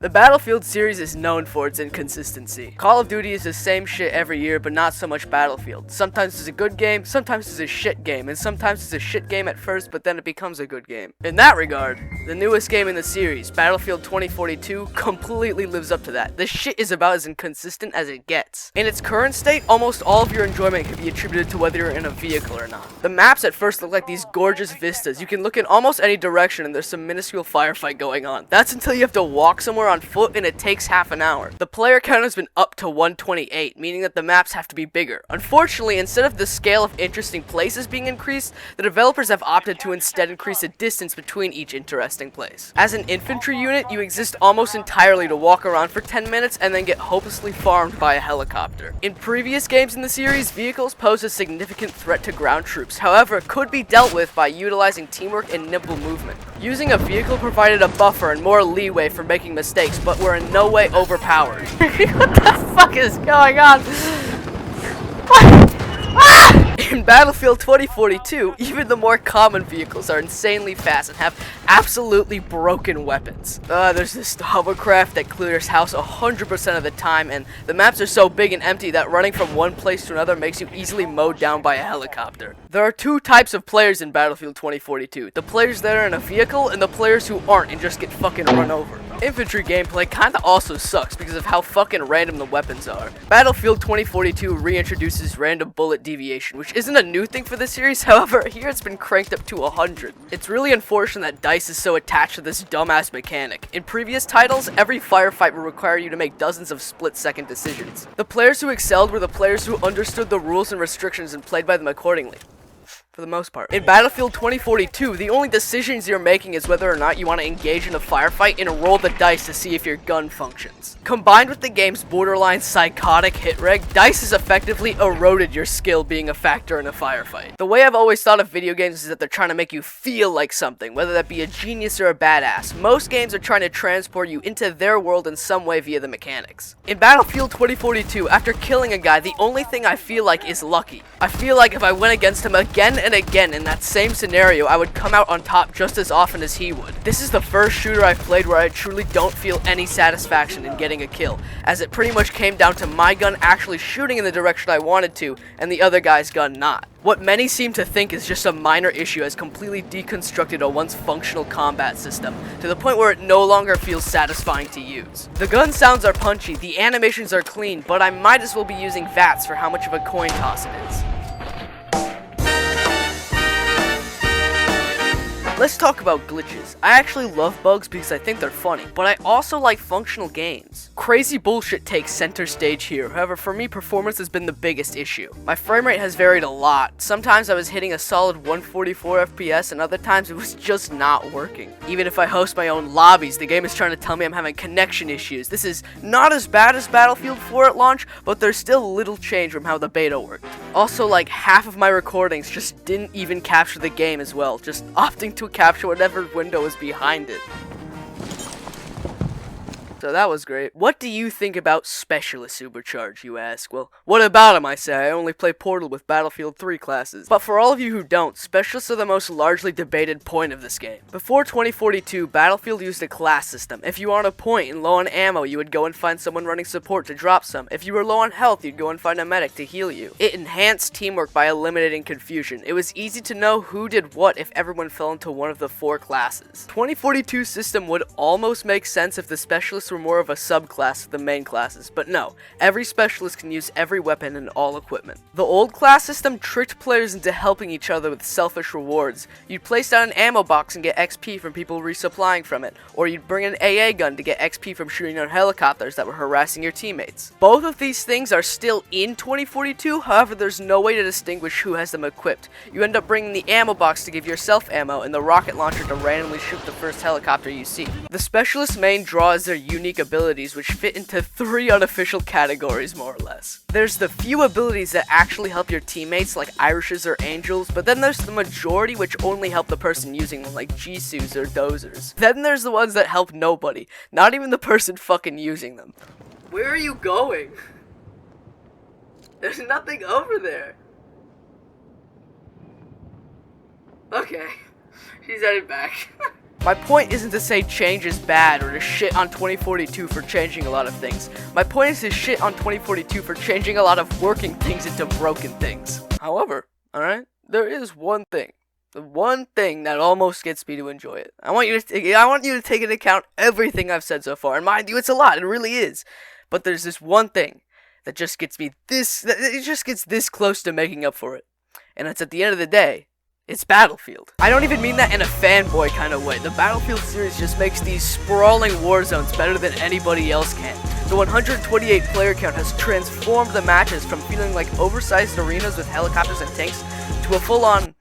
The Battlefield series is known for its inconsistency. Call of Duty is the same shit every year, but not so much Battlefield. Sometimes it's a good game, sometimes it's a shit game, and sometimes it's a shit game at first, but then it becomes a good game. In that regard, the newest game in the series, Battlefield 2042, completely lives up to that. This shit is about as inconsistent as it gets. In its current state, almost all of your enjoyment can be attributed to whether you're in a vehicle or not. The maps at first look like these gorgeous vistas. You can look in almost any direction and there's some minuscule firefight going on. That's until you have to walk somewhere on foot and it takes half an hour. The player count has been up to 128, meaning that the maps have to be bigger. Unfortunately, instead of the scale of interesting places being increased, the developers have opted to instead increase the distance between each interesting place. As an infantry unit, you exist almost entirely to walk around for 10 minutes and then get hopelessly farmed by a helicopter. In previous games in the series, vehicles pose a significant threat to ground troops, however, could be dealt with by utilizing teamwork and nimble movement. Using a vehicle provided a buffer and more leeway for making mistakes, but were in no way overpowered. What the fuck is going on? In Battlefield 2042, even the more common vehicles are insanely fast and have absolutely broken weapons. There's this hovercraft that clears house 100% of the time, and the maps are so big and empty that running from one place to another makes you easily mowed down by a helicopter. There are two types of players in Battlefield 2042. The players that are in a vehicle and the players who aren't and just get fucking run over. Infantry gameplay kinda also sucks because of how fucking random the weapons are. Battlefield 2042 reintroduces random bullet deviation, which isn't a new thing for the series, however, here it's been cranked up to 100. It's really unfortunate that DICE is so attached to this dumbass mechanic. In previous titles, every firefight would require you to make dozens of split-second decisions. The players who excelled were the players who understood the rules and restrictions and played by them accordingly. For the most part. In Battlefield 2042, the only decisions you're making is whether or not you want to engage in a firefight and roll the dice to see if your gun functions. Combined with the game's borderline psychotic hit reg, DICE has effectively eroded your skill being a factor in a firefight. The way I've always thought of video games is that they're trying to make you feel like something, whether that be a genius or a badass. Most games are trying to transport you into their world in some way via the mechanics. In Battlefield 2042, after killing a guy, the only thing I feel like is lucky. I feel like if I went against him again and again in that same scenario, I would come out on top just as often as he would. This is the first shooter I've played where I truly don't feel any satisfaction in getting a kill, as it pretty much came down to my gun actually shooting in the direction I wanted to, and the other guy's gun not. What many seem to think is just a minor issue has completely deconstructed a once functional combat system, to the point where it no longer feels satisfying to use. The gun sounds are punchy, the animations are clean, but I might as well be using VATS for how much of a coin toss it is. Let's talk about glitches. I actually love bugs because I think they're funny, but I also like functional games. Crazy bullshit takes center stage here, however for me performance has been the biggest issue. My frame rate has varied a lot. Sometimes I was hitting a solid 144 FPS and other times it was just not working. Even if I host my own lobbies, the game is trying to tell me I'm having connection issues. This is not as bad as Battlefield 4 at launch, but there's still little change from how the beta worked. Also, like half of my recordings just didn't even capture the game as well, just opting to capture whatever window is behind it. So that was great. What do you think about Specialist Supercharge, you ask? Well, what about him, I say? I only play Portal with Battlefield 3 classes. But for all of you who don't, Specialists are the most largely debated point of this game. Before 2042, Battlefield used a class system. If you were on a point and low on ammo, you would go and find someone running support to drop some. If you were low on health, you'd go and find a medic to heal you. It enhanced teamwork by eliminating confusion. It was easy to know who did what if everyone fell into one of the 4 classes. 2042's system would almost make sense if the Specialists were more of a subclass of the main classes, but no, every specialist can use every weapon and all equipment. The old class system tricked players into helping each other with selfish rewards. You'd place down an ammo box and get XP from people resupplying from it, or you'd bring an AA gun to get XP from shooting down helicopters that were harassing your teammates. Both of these things are still in 2042, however there's no way to distinguish who has them equipped. You end up bringing the ammo box to give yourself ammo and the rocket launcher to randomly shoot the first helicopter you see. The specialist's main draw is their unique abilities, which fit into 3 unofficial categories more or less. There's the few abilities that actually help your teammates, like Irishes or Angels, but then there's the majority which only help the person using them, like Jisoo's or Dozers. Then there's the ones that help nobody, not even the person fucking using them. Where are you going? There's nothing over there. Okay, she's headed back. My point isn't to say change is bad or to shit on 2042 for changing a lot of things. My point is to shit on 2042 for changing a lot of working things into broken things. However, alright, there is one thing. The one thing that almost gets me to enjoy it. I want you to take into account everything I've said so far. And mind you, it's a lot. It really is. But there's this one thing that just gets me this close to making up for it. And it's at the end of the day, it's Battlefield. I don't even mean that in a fanboy kind of way. The Battlefield series just makes these sprawling war zones better than anybody else can. The 128 player count has transformed the matches from feeling like oversized arenas with helicopters and tanks to a full-on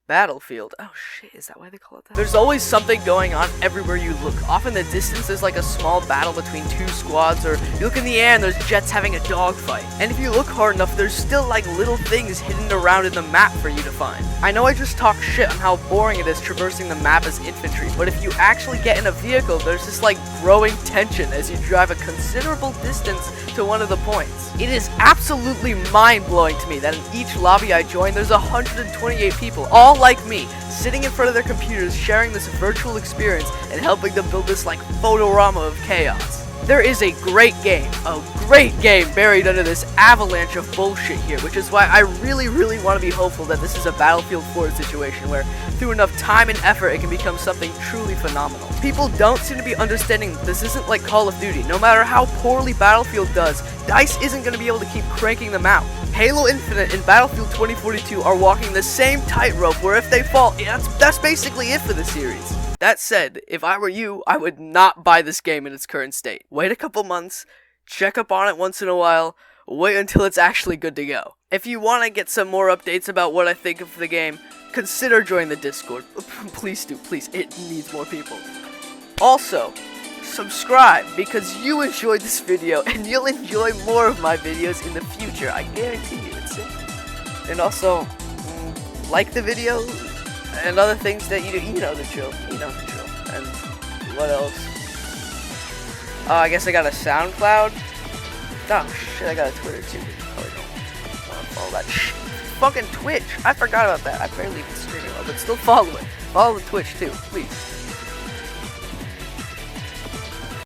Battlefield. Oh shit, is that why they call it that? There's always something going on everywhere you look. Off in the distance there's like a small battle between two squads, or you look in the air and there's jets having a dogfight. And if you look hard enough, there's still like little things hidden around in the map for you to find. I know I just talk shit on how boring it is traversing the map as infantry, but if you actually get in a vehicle, there's this like growing tension as you drive a considerable distance to one of the points. It is absolutely mind-blowing to me that in each lobby I join, there's 128 people, all like me, sitting in front of their computers, sharing this virtual experience and helping them build this like photorama of chaos. There is a great game buried under this avalanche of bullshit here, which is why I really want to be hopeful that this is a Battlefield 4 situation where through enough time and effort it can become something truly phenomenal. People don't seem to be understanding that this isn't like Call of Duty. No matter how poorly Battlefield does, DICE isn't going to be able to keep cranking them out. Halo Infinite and Battlefield 2042 are walking the same tightrope where if they fall, that's basically it for the series. That said, if I were you, I would not buy this game in its current state. Wait a couple months, check up on it once in a while, wait until it's actually good to go. If you want to get some more updates about what I think of the game, consider joining the Discord. Please do, please, it needs more people. Also, subscribe because you enjoyed this video and you'll enjoy more of my videos in the future. I guarantee you, it's it. And also, like the video and other things that you do. You know the drill. And what else? Oh, I guess I got a SoundCloud. Oh shit, I got a Twitter too. Probably don't want to follow that shit. Fucking Twitch. I forgot about that. I barely even stream it, but still follow it. Follow the Twitch too, please.